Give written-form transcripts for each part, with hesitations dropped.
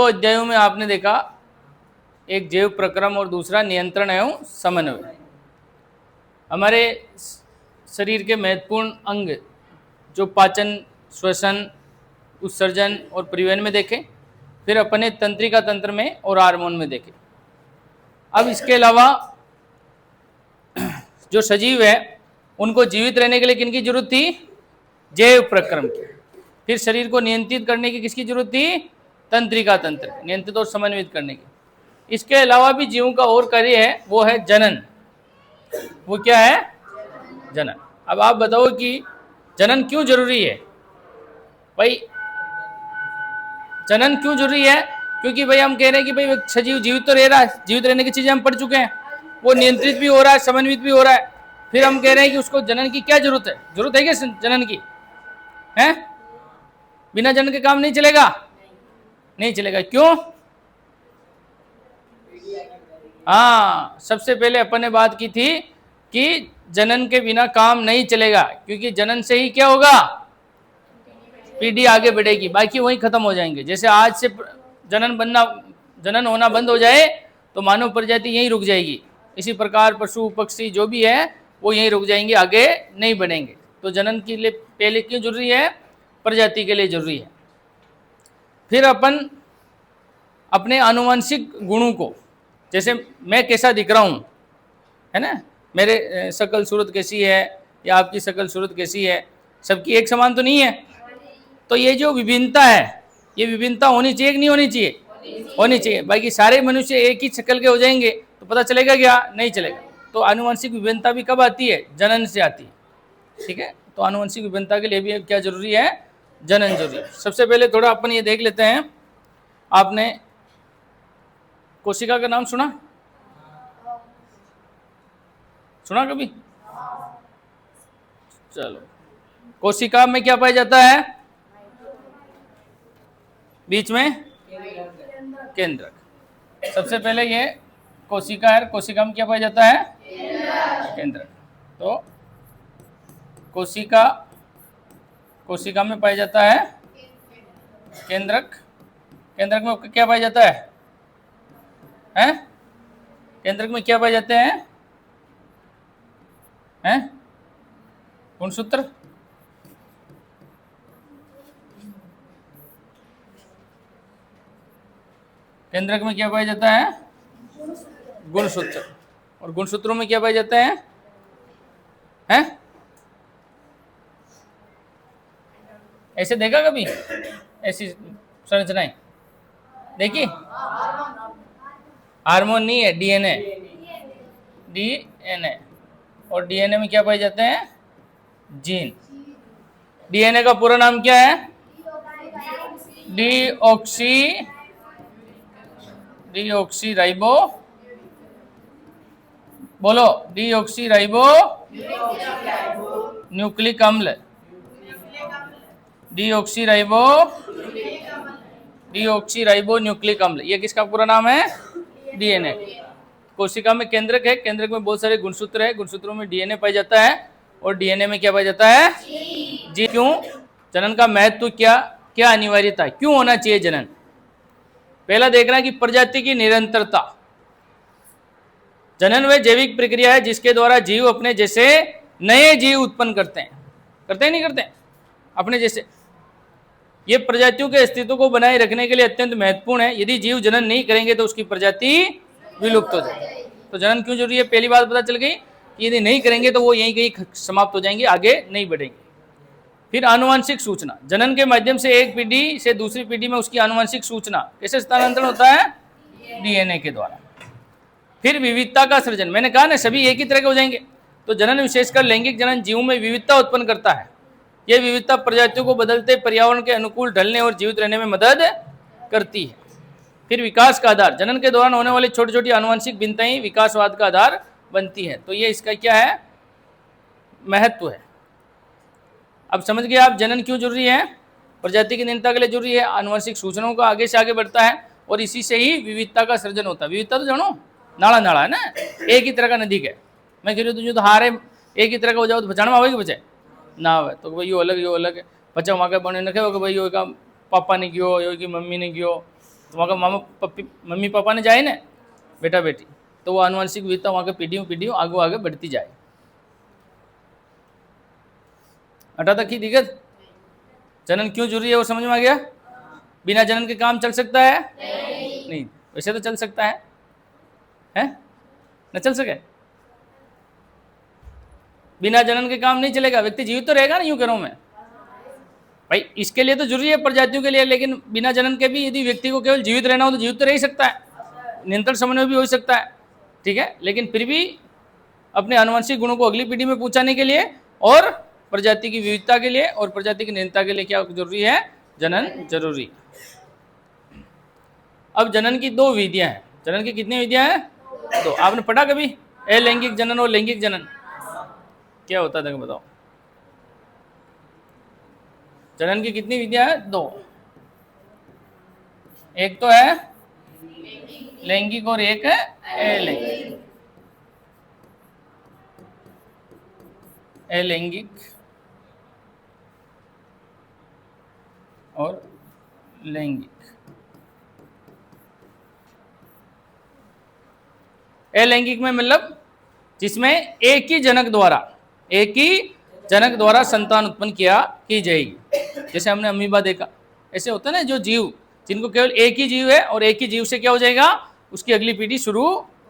दो अध्यायों में आपने देखा, एक जैव प्रक्रम और दूसरा नियंत्रण एवं समन्वय। हमारे शरीर के महत्वपूर्ण अंग जो पाचन, श्वसन, उत्सर्जन और परिवहन में देखे, फिर अपने तंत्रिका तंत्र में और हार्मोन में देखे। अब इसके अलावा जो सजीव है उनको जीवित रहने के लिए किनकी जरूरत थी? जैव प्रक्रम की। फिर शरीर को नियंत्रित करने की किसकी जरूरत थी? तंत्रिका तंत्र, नियंत्रित और समन्वित करने की। इसके अलावा भी जीवों का और कार्य है, वो है जनन। वो क्या है? जनन। अब आप बताओ कि जनन क्यों जरूरी है? भाई जनन क्यों जरूरी है? क्योंकि भाई हम कह रहे हैं कि भाई सजीव जीवित तो रह रहा है, जीवित रहने की चीजें हम पढ़ चुके हैं, वो नियंत्रित भी हो रहा है, समन्वित भी हो रहा है। फिर हम कह रहे हैं कि उसको जनन की क्या जरूरत है? जरूरत है क्या जनन की? है? बिना जनन के काम नहीं चलेगा? नहीं चलेगा। क्यों? हाँ, सबसे पहले अपन ने बात की थी कि जनन के बिना काम नहीं चलेगा, क्योंकि जनन से ही क्या होगा? पीढ़ी आगे बढ़ेगी, बाकी वही खत्म हो जाएंगे। जैसे आज से जनन होना बंद हो जाए तो मानव प्रजाति यहीं रुक जाएगी। इसी प्रकार पशु पक्षी जो भी है वो यहीं रुक जाएंगे, आगे नहीं बढ़ेंगे। तो जनन के लिए पहले क्यों जरूरी है? प्रजाति के लिए जरूरी है। फिर अपन अपने आनुवंशिक गुणों को, जैसे मैं कैसा दिख रहा हूँ, है ना, मेरे शकल सूरत कैसी है या आपकी शकल सूरत कैसी है, सबकी एक समान तो नहीं है। तो ये जो विभिन्नता है, ये विभिन्नता होनी चाहिए कि नहीं होनी चाहिए? होनी चाहिए। बाकी सारे मनुष्य एक ही शक्ल के हो जाएंगे तो पता चलेगा क्या? नहीं चलेगा। तो आनुवंशिक विभिन्नता भी कब आती है? जनन से आती है। ठीक है, तो आनुवंशिक विभिन्नता के लिए भी क्या जरूरी है? जनन जरूरी है। सबसे पहले थोड़ा अपन ये देख लेते हैं, आपने कोशिका का नाम सुना कभी? चलो, कोशिका में क्या पाया जाता है? बीच में केंद्रक। सबसे पहले ये कोशिका है, कोशिका में क्या पाया जाता है? केंद्रक। तो कोशिका में पाया जाता है केंद्रक। केंद्रक में क्या पाया जाता है? हैं? केंद्रक में क्या पाए जाते हैं? गुणसूत्र। केंद्रक में क्या पाया जाता है? गुणसूत्र। और गुणसूत्रों में क्या पाए जाते हैं? ऐसे देखा कभी ऐसी संरचनाएं देखी? हार्मोन नहीं है, डीएनए। डीएनए। और डीएनए में क्या पाए जाते हैं? जीन। डीएनए का पूरा नाम क्या है? डीऑक्सी राइबो, बोलो, डीऑक्सी राइबो न्यूक्लिक अम्ल। डीऑक्सी राइबो न्यूक्लिक अम्ल, ये किसका पूरा नाम है? डीएनए। कोशिका में केंद्रक है, केंद्रक में बहुत सारे गुणसूत्र है, गुणसूत्रों में डीएनए पाया जाता है, और डीएनए में क्या पाया जाता है? जी। क्यों? जनन का महत्व क्या अनिवार्यता, क्यों होना चाहिए जनन? पहला देखना कि प्रजाति की निरंतरता। जनन वह जैविक प्रक्रिया है जिसके द्वारा जीव अपने जैसे नए जीव उत्पन्न करते हैं। नहीं करते हैं? अपने जैसे। ये प्रजातियों के अस्तित्व को बनाए रखने के लिए अत्यंत महत्वपूर्ण है। यदि जीव जनन नहीं करेंगे तो उसकी प्रजाति विलुप्त हो जाएगी। तो जनन क्यों जरूरी है? पहली बात पता चल गई कि यदि नहीं करेंगे तो वो यहीं कहीं समाप्त हो जाएंगे, आगे नहीं बढ़ेंगे। फिर आनुवंशिक सूचना। जनन के माध्यम से एक पीढ़ी से दूसरी पीढ़ी में उसकी आनुवंशिक सूचना कैसे स्थानांतरण होता है? डीएनए के द्वारा। फिर विविधता का सृजन। मैंने कहा ना, सभी एक ही तरह के हो जाएंगे। तो जनन, विशेषकर लैंगिक जनन, जीवों में विविधता उत्पन्न करता है। यह विविधता प्रजातियों को बदलते पर्यावरण के अनुकूल ढलने और जीवित रहने में मदद करती है। फिर विकास का आधार। जनन के दौरान होने वाली छोटी छोटी आनुवंशिक भिन्नताएं विकासवाद का आधार बनती है। तो ये इसका क्या है? महत्व है। अब समझ गए आप जनन क्यों जरूरी है? प्रजाति की निरंतरता के लिए जरूरी है। आनुवंशिक सूचनाओं का आगे से आगे बढ़ता है और इसी से ही विविधता का सृजन होता है। विविधता तो जानो, नाला नाला है ना, एक ही तरह का नदी है। मैं कह रही हूँ तुझे तो हारे एक ही तरह का हो जाओ तो बचाना आवेगी बचे ना आवे तो भाई यो अलग है। बच्चा वहाँ के बने न भाई यो का पापा ने गयो, यो की मम्मी ने गयो, तुम्हारा मामा पप्पी मम्मी पापा ने जाए ना बेटा बेटी, तो वो आनुवंशिक विविधता वहाँ के पीढ़ियों आगे आगे बढ़ती जाए। अटा तक की दिक्कत, जनन क्यों जरूरी है वो समझ में आ गया? बिना जनन के काम चल सकता है? नहीं। वैसे तो चल सकता है न चल सके? बिना जनन के काम नहीं चलेगा, व्यक्ति जीवित तो रहेगा ना, यूं कह रहा हूं मैं भाई, इसके लिए तो जरूरी है प्रजातियों के लिए, लेकिन बिना जनन के भी यदि व्यक्ति को केवल जीवित रहना हो तो जीवित तो रह ही सकता है, निरंतर समय में भी हो सकता है, ठीक है। लेकिन फिर भी अपने आनुवंशिक गुणों को अगली पीढ़ी में पहुंचाने के लिए और प्रजाति की विविधता के लिए और प्रजाति की निरंतरता के लिए क्या जरूरी है? जनन जरूरी। अब जनन की दो विधियां हैं। जनन की कितनी विधियां हैं? दो। आपने पढ़ा कभी अलैंगिक जनन और लैंगिक जनन? क्या होता है बताओ। जनन की कितनी विधियां हैं? दो। एक तो है लैंगिक और एक है अलैंगिक। अलैंगिक और लैंगिक। अलैंगिक में मतलब जिसमें एक ही जनक द्वारा संतान उत्पन्न की जाएगी। जैसे हमने अमीबा देखा, ऐसे होता है ना, जो जीव जिनको केवल एक ही जीव है और एक ही जीव से क्या हो जाएगा, उसकी अगली पीढ़ी शुरू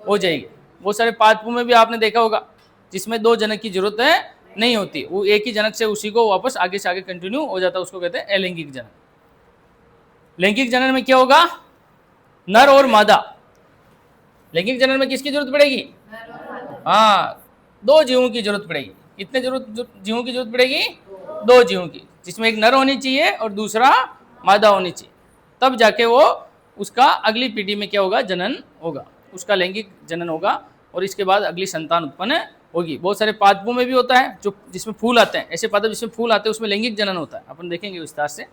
हो जाएगी। बहुत सारे पादपों में भी आपने देखा होगा जिसमें दो जनक की जरूरत है नहीं होती, वो एक ही जनक से उसी को वापस आगे से आगे कंटिन्यू हो जाता है, उसको कहते हैं अलैंगिक जनन। लैंगिक जनन में क्या होगा? नर और मादा। लैंगिक जनन में किसकी जरूरत पड़ेगी? हाँ, दो जीवों की जरूरत पड़ेगी। कितने जीवों की जरूरत पड़ेगी? दो जीवों की, जिसमें एक नर होनी चाहिए और दूसरा मादा होनी चाहिए, तब जाके वो उसका अगली पीढ़ी में क्या होगा? जनन होगा, उसका लैंगिक जनन होगा और इसके बाद अगली संतान उत्पन्न होगी। बहुत सारे पादपों में भी होता है जो जिसमें फूल आते हैं, ऐसे पादप जिसमें फूल आते हैं उसमें लैंगिक जनन होता है, अपन देखेंगे विस्तार से।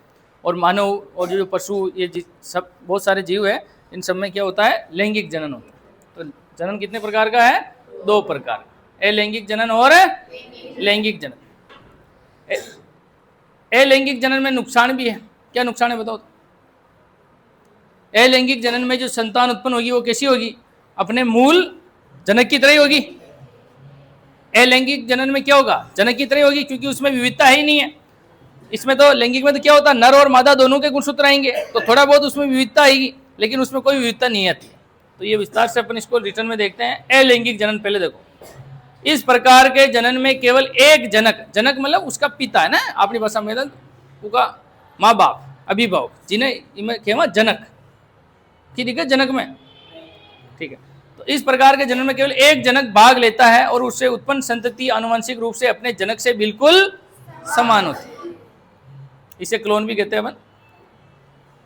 और मानव और जो पशु, ये सब बहुत सारे जीव है, इन सब में क्या होता है? लैंगिक जनन होता है। तो जनन कितने प्रकार का है? दो प्रकार, अलैंगिक जनन और लैंगिक जनन। अलैंगिक जनन में नुकसान भी है। क्या नुकसान है बताओ? अलैंगिक जनन में जो संतान उत्पन्न होगी वो कैसी होगी? अपने मूल जनक की तरह ही होगी। अलैंगिक जनन में क्या होगा? जनक की तरह होगी, क्योंकि उसमें विविधता है ही नहीं है। इसमें तो लैंगिक में तो क्या होता है? नर और मादा दोनों के गुणसूत्र आएंगे, तो थोड़ा बहुत उसमें विविधता आएगी, लेकिन उसमें कोई विविधता नहीं आती है। तो ये विस्तार से अपन इसको रिटर्न में देखते हैं। अलैंगिक जनन पहले देखो। इस प्रकार के जनन में केवल एक जनक मतलब उसका पिता है ना, अपनी भाषा में उसका माँ बाप, अभिभावक, जिन्हें कहवा जनक की दिक्कत जनक में, ठीक है। तो इस प्रकार के जनन में केवल एक जनक भाग लेता है और उससे उत्पन्न संतति आनुवंशिक रूप से अपने जनक से बिल्कुल समान होती है। इसे क्लोन भी कहते हैं अपन।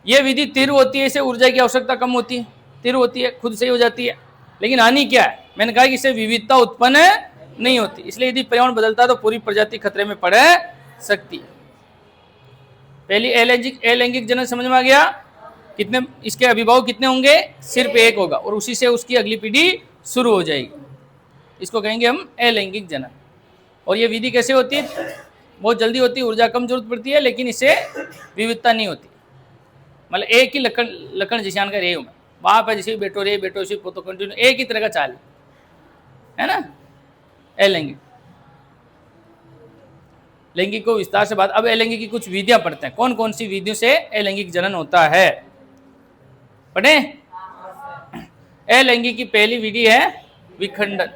यह विधि तीव्र होती है, इसे ऊर्जा की आवश्यकता कम होती है, तीव्र होती है, खुद से ही हो जाती है। लेकिन हानि क्या है? मैंने कहा कि इससे विविधता उत्पन्न नहीं होती, इसलिए यदि पर्यावरण बदलता है तो पूरी प्रजाति खतरे में पड़ सकती है। पहली अलैंगिक जनन समझ में आ गया? कितने इसके अभिभावक कितने होंगे? सिर्फ एक होगा और उसी से उसकी अगली पीढ़ी शुरू हो जाएगी। इसको कहेंगे हम अलैंगिक जनन। और ये विधि कैसे होती है? बहुत जल्दी होती है, ऊर्जा कम जरूरत पड़ती है, लेकिन इससे विविधता नहीं होती। मतलब एक ही लक्षण जिशान का रही हूँ मैं, बाप है जैसे बेटो रे, बेटो इसी पोतो कंटिन्यू, एक ही तरह का चाल है ना अलैंगिक। लैंगिक को विस्तार से बात। अब अलैंगिक की कुछ विधियां पढ़ते हैं, कौन कौन सी विधियों से अलैंगिक जनन होता है, पढ़े। अलैंगिक की पहली विधि है विखंडन।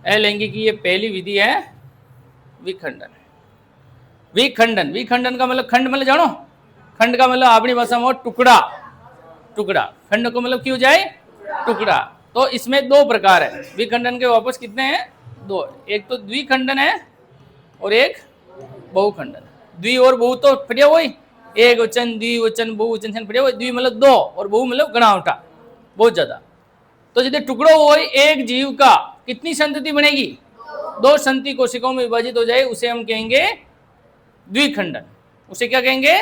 अलैंगिक की ये पहली विधि है विखंडन। विखंडन का मतलब, खंड मतलब जानो, खंड का मतलब अपनी भाषा में टुकड़ा। खंड को मतलब क्यों जाए? टुकड़ा। तो इसमें दो प्रकार है विखंडन के, वापस कितने हैं? दो। एक तो द्विखंडन है और एक बहुखंडन। द्वि और बहु तो पढ़िया वही, एक वचन, द्विवचन, बहुवचन पढ़िया वही। द्वि मतलब दो और बहु मतलब गणा उठा, बहुत ज्यादा। तो यदि टुकड़ो हो एक जीव का, कितनी संतति बनेगी? दो संतति कोशिकाओं में विभाजित हो जाए, उसे हम कहेंगे द्विखंडन। उसे क्या कहेंगे?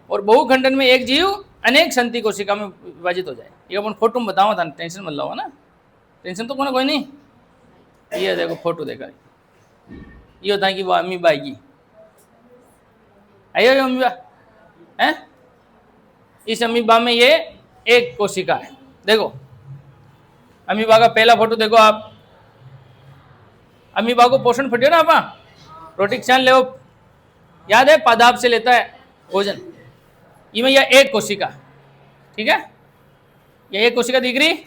और बहुखंडन में एक जीव अनेक संतति कोशिका में विभाजित हो जाए। ये अपन फोटो में बतावा था, टेंशन मत लो ना, टेंशन तो कोई नहीं। ये देखो फोटो देखा, ये होता है कि वो अमीबा आएगी, आई हो अमीबा है। इस अमीबा में ये एक कोशिका है। देखो अमीबा का पहला फोटो देखो आप। अमीबा को पोषण फटियो ना आप प्रोटीन ले, याद है पादाप से लेता है भोजन। ये में यह एक कोशिका, ठीक है, यह एक कोशिका दिख रही,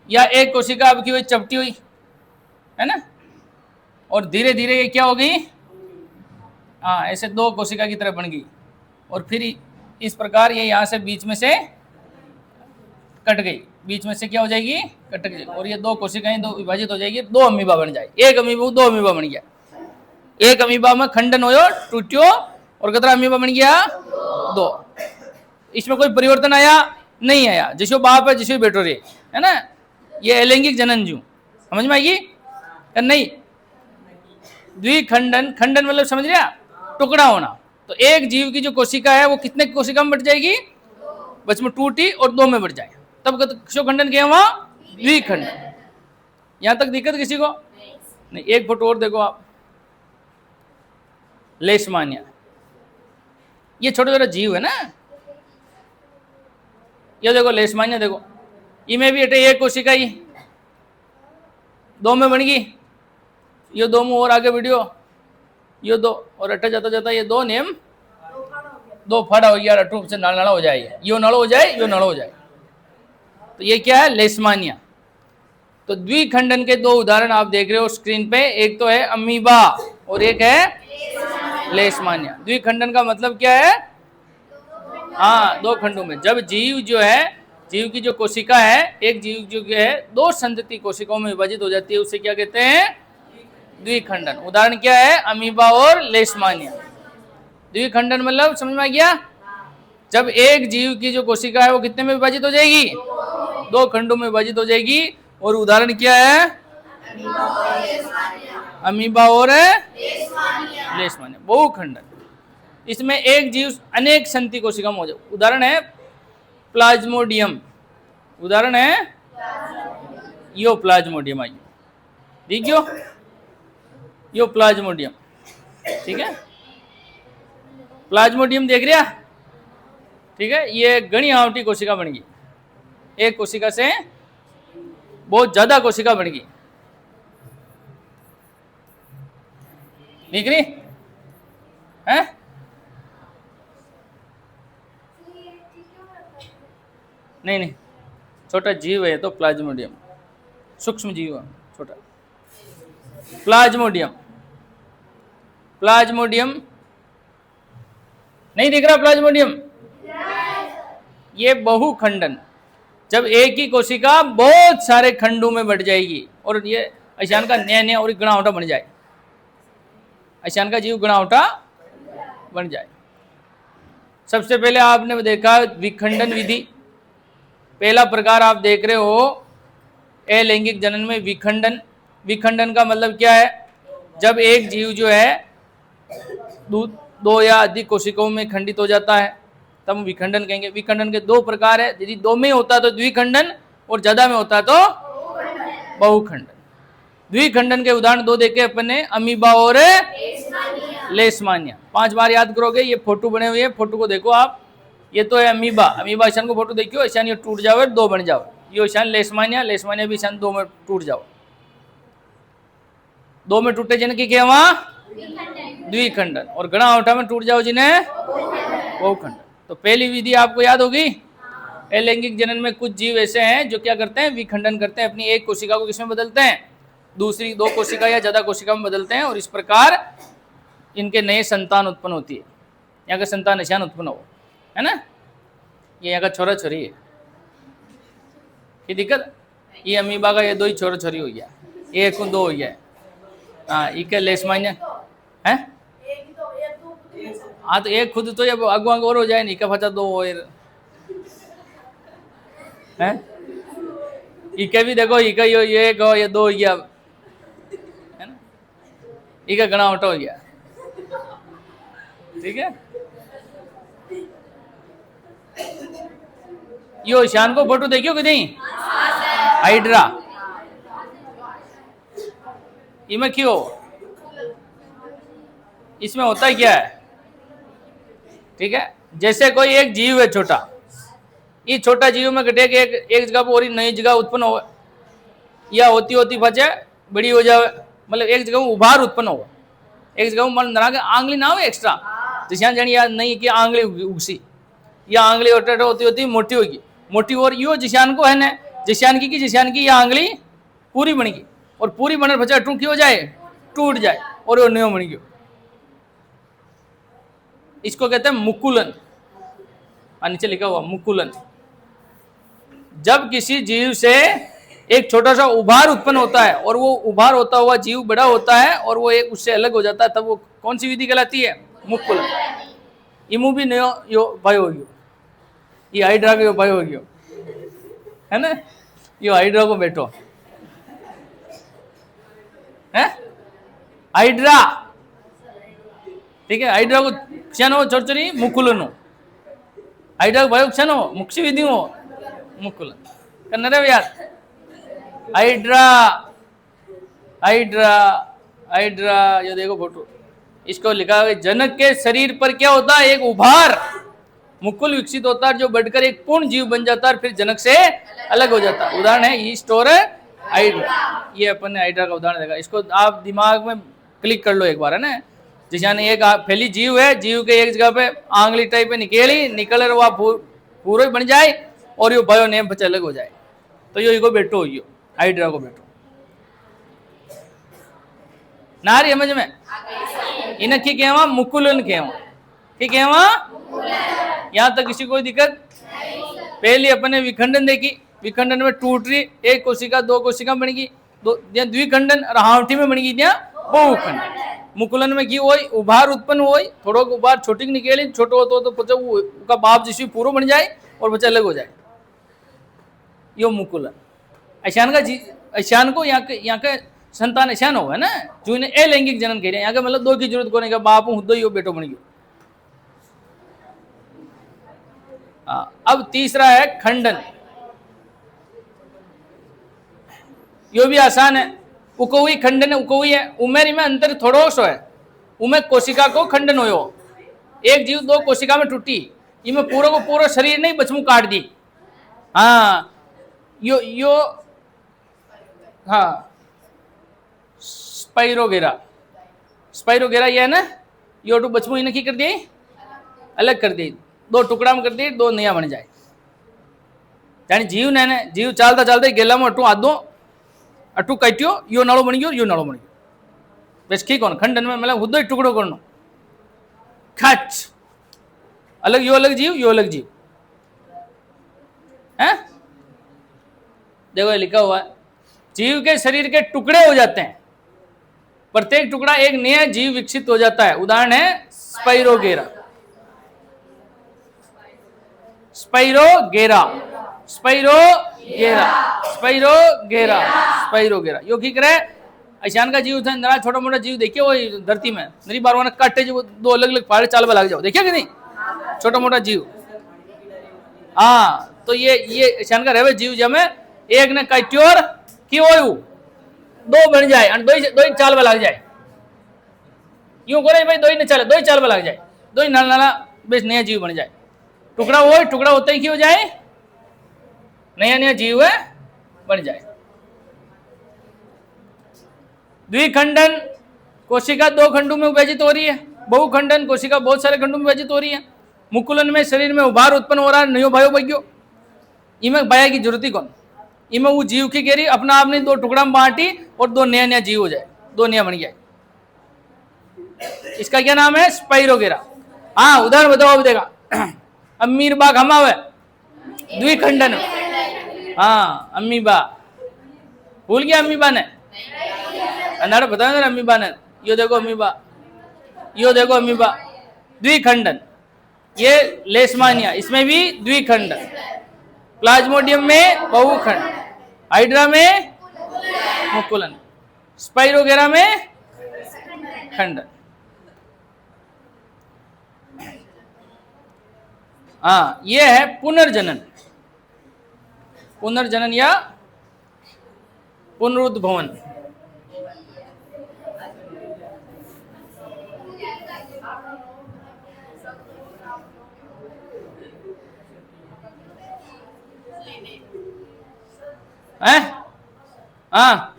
या एक कोशिका आपकी हुई चपटी हुई है ना, और धीरे धीरे ये क्या हो गई, हाँ ऐसे दो कोशिका की तरह बन गई, और फिर इस प्रकार ये यहाँ से बीच में से कट गई, बीच में से क्या हो जाएगी, कट गई, और ये दो कोशिकाएं दो विभाजित हो जाएगी, दो अमीबा बन जाएगी। एक अमीबा दो अमीबा बन गया, एक अमीबा में खंडन होयो टूटियो, और कितना अमीबा बन गया, दो। इसमें कोई परिवर्तन आया नहीं आया, जिसको बाप है जिसको बेटो रे, है ना। ये अलैंगिक जनन जू समझ में आएगी या नहीं। द्विखंडन, खंडन मतलब समझ लिया, टुकड़ा होना। तो एक जीव की जो कोशिका है वो कितने कोशिका में बढ़ जाएगी, बस में टूटी और दो में बढ़ जाए, तब किसको खंडन किया, वहां द्विखंडन। यहां तक दिक्कत किसी को नहीं। एक फोटो और देखो आप, लेशमानिया, ये छोटे छोटे जीव है ना, ये देखो लेशमानिया, देखो इनमें भी अटे एक कोशिका ही दो में बन गई, ये दो में और आगे वीडियो, ये दो और अट्ठा जाता जाता ये दो नेम दो फाड़ा हो गया, अट्ठू से नल नड़ा हो जाए, यो नड़ हो जाए, यो नड़ हो जाए। तो ये क्या है, लेशमानिया। तो द्विखंडन के दो उदाहरण आप देख रहे हो स्क्रीन पे, एक तो है अमीबा और एक है लेशमानिया। द्विखंडन का मतलब क्या है, हाँ दो खंडों में। जब जीव जो है, जीव की जो कोशिका है, एक जीव जो है दो संतति कोशिकाओं में विभाजित हो जाती है, उसे क्या कहते हैं, द्विखंडन। उदाहरण क्या है, अमीबा और लेशमानिया। द्विखंडन मतलब समझ में आ गया, जब एक जीव की जो कोशिका है वो कितने में विभाजित हो जाएगी, दो खंडों में विभाजित हो जाएगी। और उदाहरण क्या है, अमीबा और लेशमानिया, बहुखंडन। इसमें एक जीव अनेक संतति कोशिका में हो जाए। उदाहरण है प्लाज्मोडियम, उदाहरण है यो प्लाज्मोडियम, आइए देखियो यो प्लाज्मोडियम, ठीक है, प्लाज्मोडियम देख रहा, ठीक है। ये घनी आवटी कोशिका बन गई, एक कोशिका से बहुत ज्यादा कोशिका बन गई, दिख रही है। नहीं नहीं, छोटा जीव है तो प्लाज्मोडियम, सूक्ष्म जीव है छोटा, प्लाज्मोडियम। प्लाज्मोडियम नहीं दिख रहा, प्लाज्मोडियम ये बहुखंडन, जब एक ही कोशिका बहुत सारे खंडों में बढ़ जाएगी, और ये अचान का नया नया और गणावटा बन जाए, अचान का जीव गणावटा बन जाए। सबसे पहले आपने देखा विखंडन विधि, पहला प्रकार आप देख रहे हो अलैंगिक जनन में विखंडन। विखंडन का मतलब क्या है, जब एक जीव जो है दो या अधिक कोशिकाओं में खंडित हो जाता है तब हम विखंडन कहेंगे। विखंडन के दो प्रकार है, यदि दो में होता है तो द्विखंडन, और ज्यादा में होता है तो बहुखंडन। द्विखंडन के उदाहरण दो देखे अपन ने, अमीबा और लेशमानिया। 5 बार याद करोगे। ये फोटो बने हुए हैं, फोटो को देखो आप, ये तो है अमीबा, अमीबा ईशान को फोटो देखियो, ईशान ये टूट जाओ दो बन जाओ, ये ईशान लेशमानिया, लेशमानिया भी ईशान दो में टूट जाओ, दो में टूटे जिनकी क्या वहां द्विखंडन, और गणा ओठा में टूट जाओ जिन्हें बहुखंडन। तो पहली विधि आपको याद होगी। अलैंगिक जनन में कुछ जीव ऐसे हैं जो क्या करते हैं, विखंडन करते हैं, अपनी एक कोशिका को किसमें बदलते हैं, दूसरी दो कोशिका या ज्यादा कोशिका में बदलते हैं, और इस प्रकार इनके नए संतान उत्पन्न होती है। यहाँ का संतान निशान उत्पन्न हो, है ना। ये यहाँ का छोरा छोरी है, ये दिक्कत, ये अमीबा का ये दो ही छोरा छोरी हो गया, एक दो हो गया। हाँ इके लेशमानिया है, हाँ तो एक खुद तो ये आगू आगू और हो जाए, इका फचा दो हो है। इके भी देखो, इका ये एक हो, ये दो हो गया, है ना, इका गणा उठा हो गया, ठीक है। यो ईशान को फोटो देखियो कि नहीं, हाइड्रा, इमें क्यों इसमें होता क्या है, ठीक है, जैसे कोई एक जीव है छोटा, ये छोटा जीव में घटे एक जगह पर और नई जगह उत्पन्न हो, या होती होती बचे बड़ी हो जाए, मतलब एक जगह में उभार उत्पन्न हो, एक जगह में मन धरा के आंगली ना हो एक्स्ट्रा, जिसान जानी याद नहीं कि आंगली उगसी, या आंगली होती होती मोटी होगी, मोटी और यो जिसान को है ना, जिसान की यह आंगली पूरी बन गई, और पूरी बनने बचा टूट हो जाए, टूट जाए और वो न्यो बन गयो, इसको कहते हैं मुकुलन, नीचे लिखा हुआ मुकुलन। जब किसी जीव से एक छोटा सा उभार उत्पन्न होता है और वो उभार होता हुआ जीव बड़ा होता है और वो एक उससे अलग हो जाता है, तब वो कौन सी विधि कहलाती है, मुकुलन। इमू भी नयो यो भाई हो गयो, ये हाइड्रा को भाई हो गयो, है ना, यो हाइड्रा को बैठो है, हाइड्रा, ठीक है, हाइड्रा को क्षण चोरचोरी मुकुलन हो, हाइड्रा को भाई क्षण हो मुक्षी विधि हो मुकुलन करना रे यार, हाइड्रा हाइड्रा हाइड्रा, ये देखो फोटो, इसको लिखा है जनक के शरीर पर क्या होता है, एक उभार मुकुल विकसित होता है जो बढ़कर एक पूर्ण जीव बन जाता है, फिर जनक से अलग हो जाता है। उदाहरण है ईस्ट और हाइड्रा, ये अपन ने हाइड्रा का उदाहरण देखा, इसको आप दिमाग में क्लिक कर लो एक बार, है ना, जैसे एक फैली जीव है, जीव के एक जगह पे आंगली टाइप पे निकल रहा हुआ पूरा बन जाए और यो भयो नेम बच्चा अलग हो जाए, तो यो इको बैठो यो हाइड्रा को बैठो नारी समझ में, इन्हें की कहवा मुकुलन कहवा, की कहवा, यहाँ तक किसी कोई दिक्कत, पहले अपने विखंडन देखी, विखंडन में टूट रही एक कोशिका दो कोशिका बन गई, द्विखंडन हावठी में बन गई, बहुखंड, मुकुलन में की वही उभार उत्पन्न हुई, थोड़ा उभार छोटी निकली, छोटो होतो तो बच्चा उसका बाप जिसमें पूरा बन जाए और बच्चा अलग हो जाए, यो मुकुलन। ऐशान का ऐशान को यहाँ का संतान ऐशान हो, है ना, जो इन्हें अलैंगिक जनन कह रहे हैं, यहाँ का मतलब दो की जरूरत कोने का, बाप हुदो यो बेटो बन गयो। अब तीसरा है खंडन, यो भी आसान है, उकोई खंडन उकोई है, उमेर में अंतर थोड़ो सो है, उमें कोशिका को खंडन होयो, एक जीव दो कोशिका में टूटी, इनमें पूरा को पूरा शरीर नहीं बचमू काट दी, हाँ यो हाँ स्पाइरोगेरा ये है ना, यो टू बचमू इन्हें की कर दी, अलग कर दी, दो टुकड़ा में कर दी, दो नया बन जाए, यानी जीव ने जीव चालता चालते गेला में अटू आदो अटू काट्यो, यो नाड़ो बन गयो, यो नाड़ो बन गयो, बस ठीक हो, खंडन में मतलब हुदो टुकड़ो करनो, खच अलग, यो अलग जीव, यो अलग जीव है, देखो लिखा हुआ है, जीव के शरीर के टुकड़े हो जाते हैं, प्रत्येक टुकड़ा एक नया जीव विकसित हो जाता है। उदाहरण है स्पाइरोगेरा, स्पाइरोगेरा स्पाइरोगेरा स्पाइरोगेरा स्पाइरोगेरा, यो की करे ऐशान का जीव था, छोटा मोटा जीव देखिए वो धरती में नरी बार काटे जो दो अलग अलग पहाड़ चाल लग जाओ, देखिए कि नहीं, छोटा मोटा जीव, हाँ, तो ये ऐशान का रहे जीव जब में एक ने काट्योर की हो दो बन जाए, दो ही चाल में लग जाए, यूं करे भाई दो ही चले, दो ही चाल में लग जाए, दो ही नाला नाला बेस नया जीव बन जाए, टुकड़ा वो टुकड़ा होता ही क्यों हो जाए, नया नया जीव है बन जाए। द्विखंडन, कोशिका दो खंडों में विभाजित हो रही है, बहुखंडन, कोशिका बहुत सारे खंडों में विभाजित हो रही है, मुकुलन में शरीर में उभार उत्पन्न हो रहा है, नयो भयो बग्यो, इमें बाया की जरूरत ही कौन, इमें वो जीव की गेरी अपना आपने दो टुकड़ा में बांटी और दो नया नया जीव हो जाए, दो नया बन जाए, इसका क्या नाम है, स्पाइरोगेरा। हाँ उदाहरण बताओ, अभी देखा अमीरबा घमावे द्विखंडन, हाँ अमीबा भूल गया, अमीबा ने अनाड़ा बताया ना अमीबा ने, यो देखो अमीबा, यो देखो अमीबा, द्विखंडन, ये लेशमानिया इसमें भी द्विखंडन, प्लाज्मोडियम में बहुखंड, हाइड्रा में मुकुलन, स्पाइरोगेरा में खंडन। हाँ ये है पुनर्जनन, पुनर्जनन या पुनरुद्भवन। हैं? हाँ,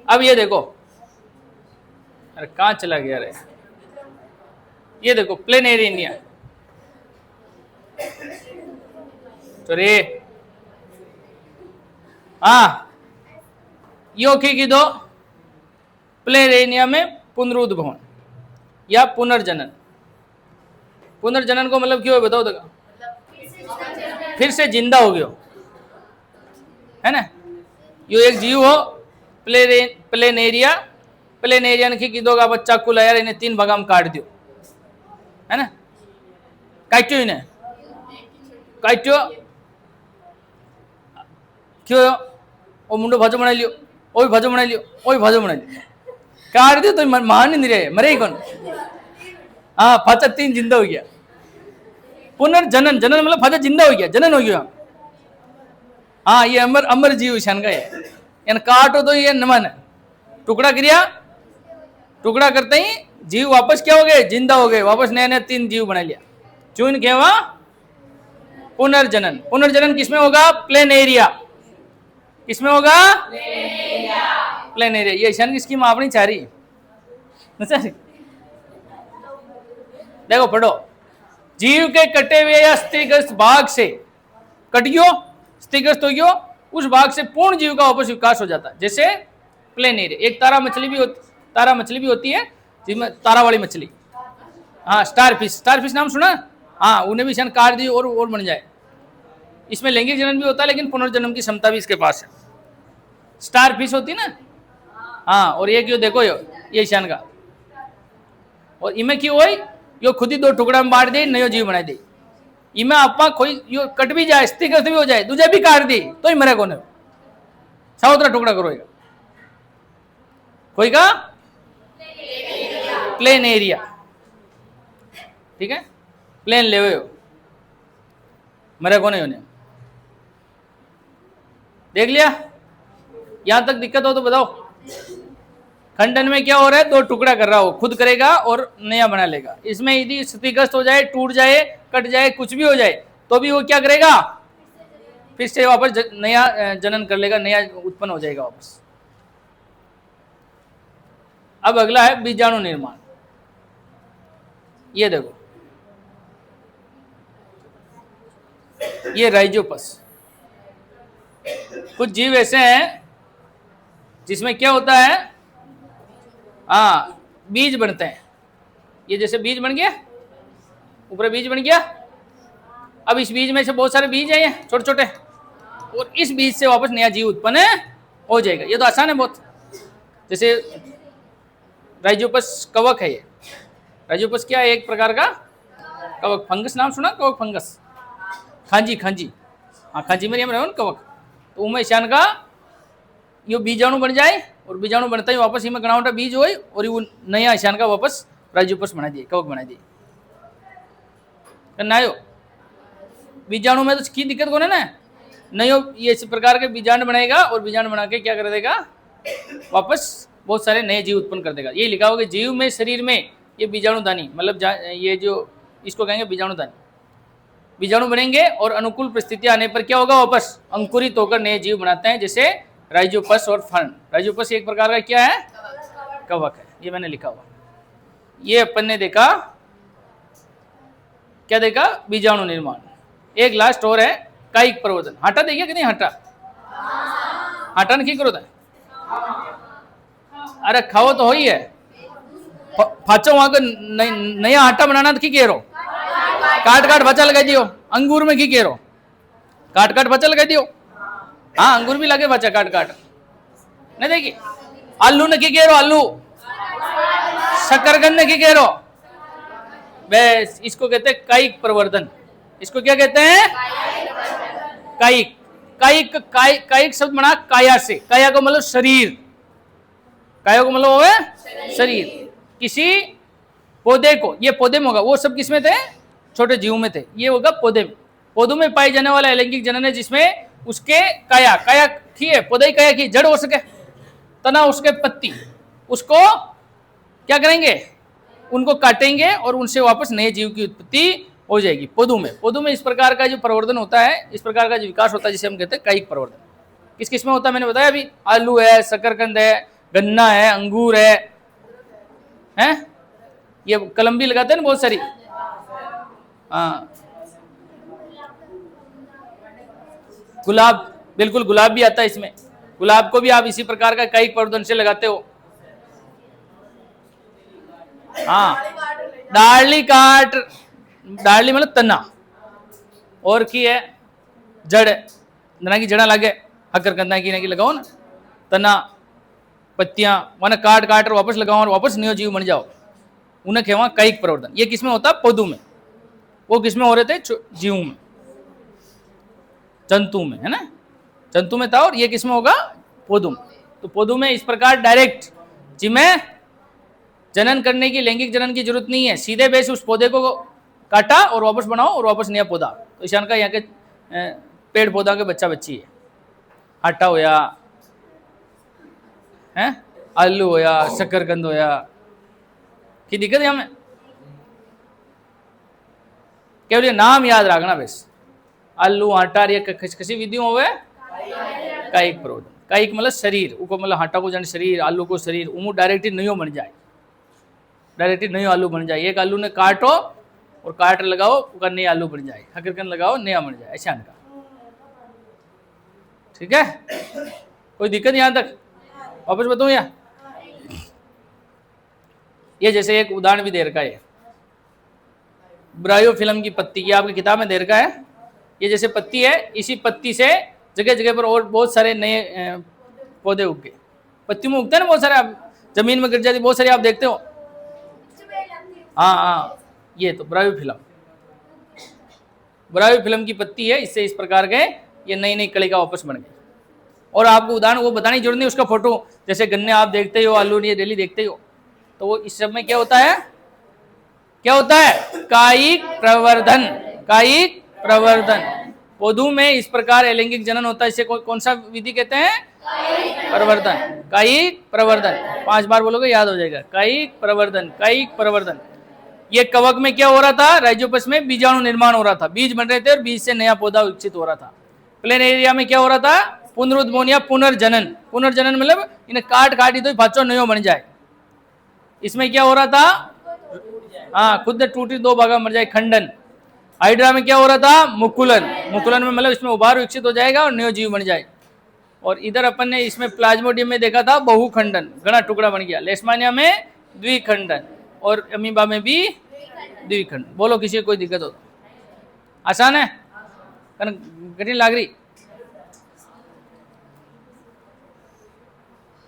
अब ये देखो, अरे कहाँ चला गया रे, ये देखो प्लेनेरिया, सॉरी, हाँ, योखी की दो प्लेनेरिया में पुनरुद्भवन या पुनर्जनन। पुनर्जनन को मतलब क्यों है बताओ तो, फिर से जिंदा हो गयो, है ना। यो एक जीव हो प्लेनेरिया, प्लेनेरियन की कीधो का बच्चा को लाया, इन्हें 3 भागा में काट दियो, है ना, काट्यो इन्हें, काट्यो क्यों, ओ मुंडो भाजो बना लियो, ओ भी भाजो बना लियो, ओ भी भाजो बना लियो, काट दियो तो मान नहीं रहे, मरे ही कौन। हाँ, फाचा 3 जिंदा हो गया। पुनर्जनन, जनन मतलब फाचा जिंदा हो गया, जनन हो गया। हाँ, ये अमर अमर जीव शन का है, यानी काटो तो ये नमन है, टुकड़ा क्रिया, टुकड़ा करते ही जीव वापस क्या हो गए, जिंदा हो गए, वापस नया नया 3 जीव बना लिया। चून क्या हुआ, पुनर्जनन। पुनर्जनन किसमें होगा, प्लेनेरिया, किसमें होगा, प्लेनेरिया। ये ईशान की स्कीम आपनी चाह रही, देखो पढ़ो, जीव के कटे हुए या स्थितिग्रस्त भाग से कट गयो, स्थितिग्रस्त हो गयो, उस भाग से पूर्ण जीव का वापस विकास हो जाता है। जैसे प्लेनेरिया, एक तारा मछली भी होती है जिसमें तारा वाली मछली, हाँ, स्टार फिश नाम सुना, हाँ, उन्हें भी शन काट दी और बन जाए। इसमें लैंगिक जनन भी होता है, लेकिन पुनर्जन्म की क्षमता भी इसके पास है। स्टार फिश होती है ना, हाँ, और ये क्यों देखो ये ईशान का, और इमें क्यों हुई, यो खुद ही 2 टुकड़ा में बांट दे, नयो जीव बना दे। इमें आपा कोई यो कट भी जाए, स्थितिग्रस्त भी हो जाए, दूजे भी काट दी तो ही मरे कोने, साउथरा टुकड़ा करो कोई का प्लेनेरिया, ठीक है, प्लेन ले मरे कोने होने। देख लिया, यहां तक दिक्कत हो तो बताओ। खंडन में क्या हो रहा है, 2 टुकड़ा कर रहा हो, खुद करेगा और नया बना लेगा। इसमें यदि क्षतिग्रस्त हो जाए, टूट जाए, कट जाए, कुछ भी हो जाए, तो भी वो क्या करेगा, फिर से वापस नया जनन कर लेगा, नया उत्पन्न हो जाएगा वापस। अब अगला है बीजाणु निर्माण। ये देखो, ये राइजोपस, कुछ जीव ऐसे हैं जिसमें क्या होता है, हाँ, बीज बनते हैं। ये जैसे बीज बन गया, ऊपर बीज बन गया, अब इस बीज में से बहुत सारे बीज हैं, ये छोटे छोटे, और इस बीज से वापस नया जीव उत्पन्न हो जाएगा। ये तो आसान है बहुत। जैसे राइजोपस कवक है, ये राइजोपस क्या है, एक प्रकार का कवक, फंगस नाम सुना, कवक फंगस, खांजी, हाँ, खांजी में हम कवक, तो उमें ईशान का यो बीजाणु बन जाए, और बीजाणु बनता ही वापस इमें गणावटा बीज हो, और वो नया ईशान का वापस राइजोपस बना दिए, कवक बना दिए। करना आयो बीजाणु में तो की दिक्कत को ना, नयो ये इस प्रकार के बीजाणु बनाएगा, और बीजाणु बना के क्या कर देगा, वापस बहुत सारे नए जीव उत्पन्न कर देगा। ये लिखा होगा जीव में, शरीर में ये बीजाणुदानी, मतलब ये जो इसको कहेंगे बीजाणुदानी, बीजाणु बनेंगे और अनुकूल परिस्थितियां आने पर क्या होगा, वापस अंकुरित होकर नए जीव बनाते हैं, जैसे राइजोपस और फर्न। राइजोपस एक प्रकार का क्या है, कवक है, ये मैंने लिखा हुआ। ये अपन ने देखा, क्या देखा, बीजाणु निर्माण। एक लास्ट और है, कायिक प्रवर्धन। हटा देखिए कि नहीं, हटा नहीं करो, अरे खाओ तो हो ही है, फाचो वहां को नया आटा बनाना तो की कह रहो, काट बचा लगा दियो। अंगूर में की कह रहो, काट बचा लगा दियो, हाँ, अंगूर भी लगे बचा काट नहीं देखिए। आलू ने की कह रहो, आलू, शकरकंद ने की कह रहो, बस इसको कहते हैं कायिक प्रवर्धन। इसको क्या कहते हैं, कायिक। कायिक शब्द बना काया से, काया को मतलब शरीर, काया को मतलब है शरीर। किसी पौधे को, ये पौधे में होगा, वो सब किसमें थे, छोटे जीव में थे, ये होगा पौधे में। पौधों में पाई जाने वाला अलैंगिक जनन है, जिसमें उसके काया की है, पौधे काया की जड़ हो सके, तना उसके पत्ती, उसको क्या करेंगे, उनको काटेंगे और उनसे वापस नए जीव की उत्पत्ति हो जाएगी। पौधों में इस प्रकार का जो प्रवर्धन होता है, इस प्रकार का जो विकास होता है जिसे हम कहते हैं कायिक प्रवर्धन। किस किस में होता है मैंने बताया अभी, आलू है, शकरकंद है, गन्ना है, अंगूर है, हैं? ये कलम भी लगाते हैं ना बहुत सारी। हाँ, गुलाब, बिल्कुल गुलाब भी आता है इसमें। गुलाब को भी आप इसी प्रकार का कायिक प्रवर्धन से लगाते हो। हाँ, डाली काट, डाली मतलब तना, और की है जड़, जना की जड़ा लागे, हकर कंदा की लगाओ ना, तना पत्तियां माने काट काट और वापस लगाओ और वापस नयो जीव बन जाओ, उन्हें कहवा कायिक प्रवर्धन। ये किसमें होता है? पौधों में। वो किसमें हो रहे थे? जीव में, जंतु में, है ना, जंतु में था। और ये किसमें होगा? पौधों में। तो पौधों में इस प्रकार डायरेक्ट जिसमें जनन करने की, लैंगिक जनन की जरूरत नहीं है, सीधे बेस उस पौधे को काटा और वापस बनाओ और वापस नया पौधा। तो ईशान का यहाँ के पेड़ पौधा के बच्चा बच्ची है, आटा होया है, आलू होया, शकरकंद होया, की दिक्कत है हमें? केवल ये नाम याद रखना बस, आलू आटा, ये कसी विधि होवे कायिक प्रवर्धन। कायिक मतलब शरीर, उको मतलब आटा को जाने शरीर, आलू को शरीर, उमू डायरेक्टली नयो बन जाए, डायरेक्टली नयो आलू बन जाए। एक आलू ने काटो और काट लगाओ, उसका नया आलू बन जाए, शकरकंद लगाओ नया बन जाए, ऐसा का। ठीक है, कोई दिक्कत यहां तक? वापस बताऊं या? ये जैसे एक उदाहरण भी दे रखा है, ब्रायो फिल्म की पत्ती, ये आपकी किताब में दे रखा है। ये जैसे पत्ती है, इसी पत्ती से जगह जगह पर और बहुत सारे नए पौधे उग गए। पत्ती में उगते हैं ना बहुत सारे, आप जमीन में गिर जाती बहुत सारी, आप देखते हो। हाँ हाँ, ये तो ब्रायो फिल्म की पत्ती है, इससे इस प्रकार के ये नई नई कलिका वापस बन गई। और आपको उदाहरण वो बताने की जरूरत नहीं, उसका फोटो, जैसे गन्ने आप देखते हो, आलू ये डेली देखते हो, तो वो इस सब में क्या होता है? क्या होता है? कायिक प्रवर्धन। कायिक प्रवर्धन। पौधों में इस प्रकार अलैंगिक जनन होता है, इसे कौन सा विधि कहते हैं? प्रवर्धन। कायिक प्रवर्धन 5 बार बोलोगे याद हो जाएगा। कायिक प्रवर्धन, कायिक प्रवर्धन। ये कवक में क्या हो रहा था? राइजोपस में बीजाणु निर्माण हो रहा था, बीज बन रहे थे और बीज से नया पौधा विकसित हो रहा था। प्लेन एरिया में क्या हो रहा था? पुनरुद्भवन या पुनर्जनन। पुनर्जनन मतलब इन्हें काट काटी तो भाचो नयो बन जाए। इसमें क्या हो रहा था? हाँ, खुद टूटी 2 भागा मर जाए, खंडन। हाइड्रा में क्या हो रहा था? मुकुलन। मुकुलन में मतलब इसमें उभार विकसित हो जाएगा और नयो जीव बन जाए। और इधर अपन ने इसमें प्लाज्मोडियम में देखा था बहुखंडन, घना टुकड़ा बन गया। लेशमानिया में द्विखंडन और अमीबा में भी द्विखंडन। बोलो किसी को कोई दिक्कत हो? आसान है? कठिन लाग रही?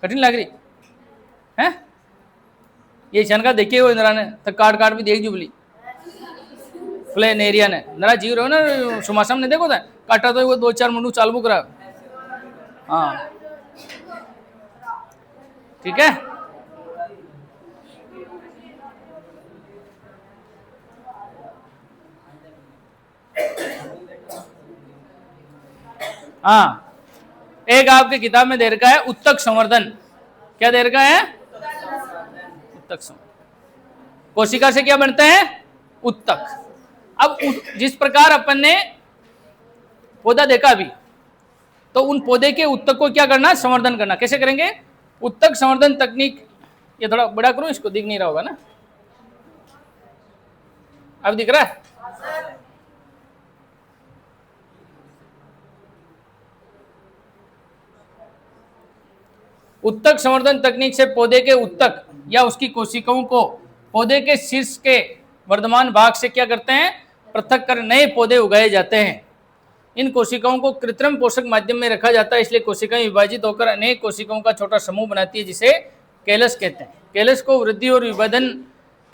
कठिन लग रही है? ये छनका देखिए हो इंदिरा ने, तो काट काट भी देख जुबली प्लेन एरिया ने नरा जीव रहो ना, सुमासम ने देखो था काटा तो वो 2-4 मुंडू चाल बुक रहा। हाँ ठीक है। हाँ, एक आपके किताब में दे रखा है उत्तक संवर्धन। क्या दे रखा है? उत्तक संवर्धन। कोशिका से क्या बनते हैं? उत्तक। अब जिस प्रकार अपन ने पौधा देखा अभी, तो उन पौधे के उत्तक को क्या करना? संवर्धन करना। कैसे करेंगे? उत्तक संवर्धन तकनीक, ये थोड़ा बड़ा करूं, इसको दिख नहीं रहा होगा ना, अब दिख रहा है? उत्तक संवर्धन तकनीक से पौधे के उत्तक या उसकी कोशिकाओं को पौधे के शीर्ष के वर्धमान भाग से क्या करते हैं? पृथक कर नए पौधे उगाए जाते हैं। इन कोशिकाओं को कृत्रिम पोषक माध्यम में रखा जाता है, इसलिए कोशिकाएं विभाजित होकर अनेक कोशिकाओं का छोटा समूह बनाती है, जिसे कैलस कहते हैं। कैलस को वृद्धि और विभाजन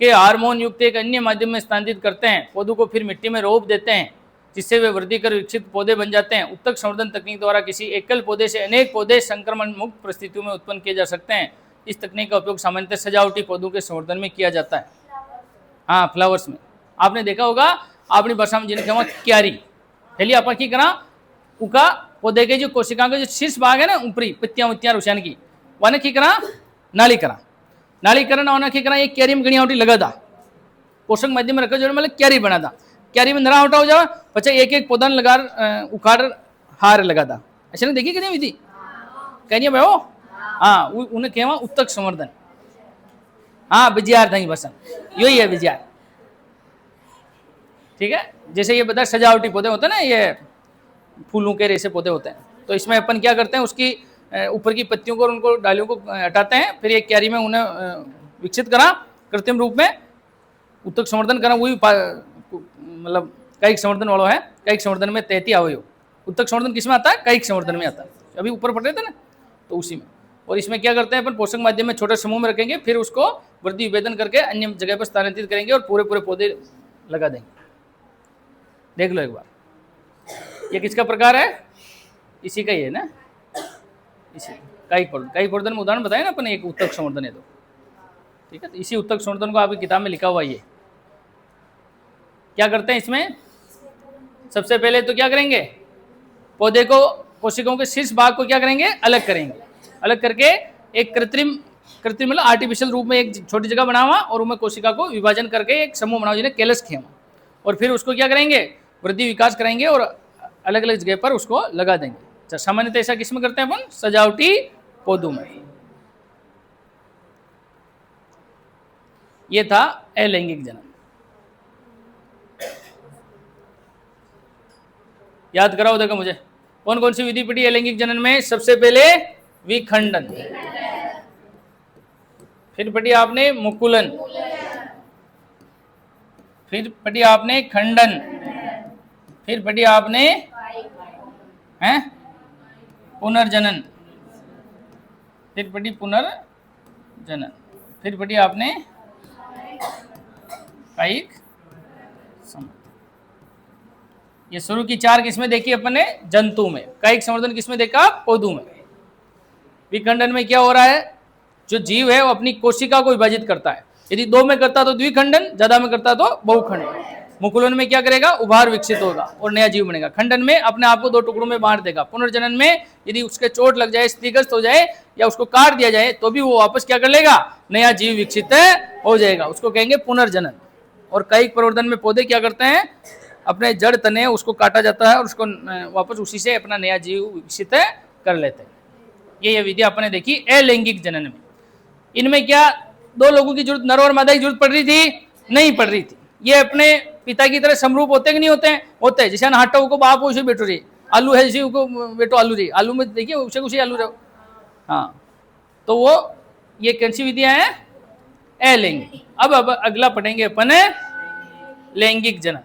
के हार्मोन युक्त एक अन्य माध्यम में स्थानांतरित करते हैं। पौधों को फिर मिट्टी में रोप देते हैं, जिससे वे वृद्धि कर विकसित पौधे बन जाते हैं। उत्तक संवर्धन तकनीक द्वारा किसी एकल पौधे से अनेक पौधे संक्रमण मुक्त परिस्थितियों में उत्पन्न किए जा सकते हैं। इस तकनीक का उपयोग सामान्यतः सजावटी पौधों के संवर्धन में किया जाता है। हाँ, फ्लावर्स में आपने देखा होगा, अपनी भाषा में जिन्हें क्यारी पहले अपन की करा उका पौधे के जो कोशिकाओं के जो शीर्ष भाग है ना, ऊपरी पत्तियां उत्तियां रुशियान की, वन की करा नालीकरण। नालीकरण होना की करा एक क्यारी में गणियावटी लगा था, पोषक माध्यम में रखा जो मतलब क्यारी बना था। क्यारी में नरा हटा हो जाओ, पचे एक एक पौधा लगा उखाड़ हार लगा था। ऐसे ने देखी कि नहीं विधि कहीं भाई? हाँ, उन्हें कहवा उत्तक संवर्धन। हाँ, विजयार था बसन, यही है विजयार। ठीक है, जैसे ये बता सजावटी पौधे होते हैं ना, ये फूलों के रेसे पौधे होते हैं, तो इसमें अपन क्या करते हैं, उसकी ऊपर की पत्तियों को और उनको डालियों को हटाते हैं, फिर एक क्यारी में उन्हें विकसित करा कृत्रिम रूप में, उत्तक संवर्धन करा। वही मतलब कायिक संवर्धन वालों है। कायिक संवर्धन में 33 अवयव, उत्तक संवर्धन किसमें आता है? कायिक संवर्धन में आता है। अभी ऊपर पढ़ रहे थे ना, तो उसी में। और इसमें क्या करते हैं अपन, पोषक माध्यम में छोटे समूह में रखेंगे, फिर उसको वृद्धि विभेदन करके अन्य जगह पर स्थानांतरित करेंगे और पूरे पूरे पौधे लगा देंगे। देख लो एक बार, ये किसका प्रकार है? इसी का ही है ना, इसी कायिक प्रवर्धन में उदाहरण बताया ना अपन, एक उत्तक संवर्धन है। तो ठीक है, तो इसी उत्तक संवर्धन को आपकी किताब में लिखा हुआ ये क्या करते हैं। इसमें सबसे पहले तो क्या करेंगे, पौधे को, कोशिकाओं के शीर्ष भाग को क्या करेंगे, अलग करेंगे। अलग करके एक कृत्रिम मतलब आर्टिफिशियल रूप में एक छोटी जगह बनावा और उनमें कोशिका को विभाजन करके एक समूह बनाओ जिन्हें कैलस खेमा, और फिर उसको क्या करेंगे, वृद्धि विकास कराएंगे और अलग अलग जगह पर उसको लगा देंगे। अच्छा, सामान्यतः ऐसा किसमें करते हैं अपन? सजावटी पौधों में। ये था अलैंगिक जनन। याद कराओ, देखो मुझे कौन कौन सी विधि पड़ी अलैंगिक जनन में? सबसे पहले विखंडन, फिर पढ़ी आपने मुकुलन, फिर पढ़ी आपने खंडन, फिर पढ़ी आपने हैं पुनर्जनन, फिर पढ़ी पुनर्जनन, फिर पढ़ी आपने कायिक संवर्धन। ये शुरू की 4 किसमें देखी अपन ने? जंतु में। कायिक संवर्धन किसमें देखा? पौधों में। विखंडन में क्या हो रहा है, जो जीव है वो अपनी कोशिका को विभाजित करता है। यदि 2 में करता तो द्विखंडन, ज्यादा में करता तो बहुखंडन। मुकुलन में क्या करेगा? उभार विकसित होगा और नया जीव बनेगा। खंडन में अपने आप को 2 टुकड़ों में बांट देगा। पुनर्जनन में यदि उसके चोट लग जाए, स्त्रीग्रस्त हो जाए या उसको काट दिया जाए तो भी वो वापस क्या कर लेगा? नया जीव विकसित हो जाएगा, उसको कहेंगे पुनर्जनन। और कायिक प्रवर्धन में पौधे क्या करते हैं, अपने जड़ तने उसको काटा जाता है और उसको वापस उसी से अपना नया जीव विकसित कर लेते हैं। ये विधि आपने देखी अलैंगिक जनन में। इनमें क्या 2 लोगों की जरूरत, नर और मादा की जरूरत पड़ रही थी? नहीं पड़ रही थी। ये अपने पिता की तरह समरूप होते कि नहीं होते हैं? होते हैं। जैसे हाटा को बाप उसे बेटो रही, आलू है जैसे को बेटो आलू रही, आलू में देखिए उसे उसी आलू रहो। हाँ, तो वो ये कौन सी विधियां हैं? अलैंगिक। अब अगला पढ़ेंगे अपन लैंगिक जनन।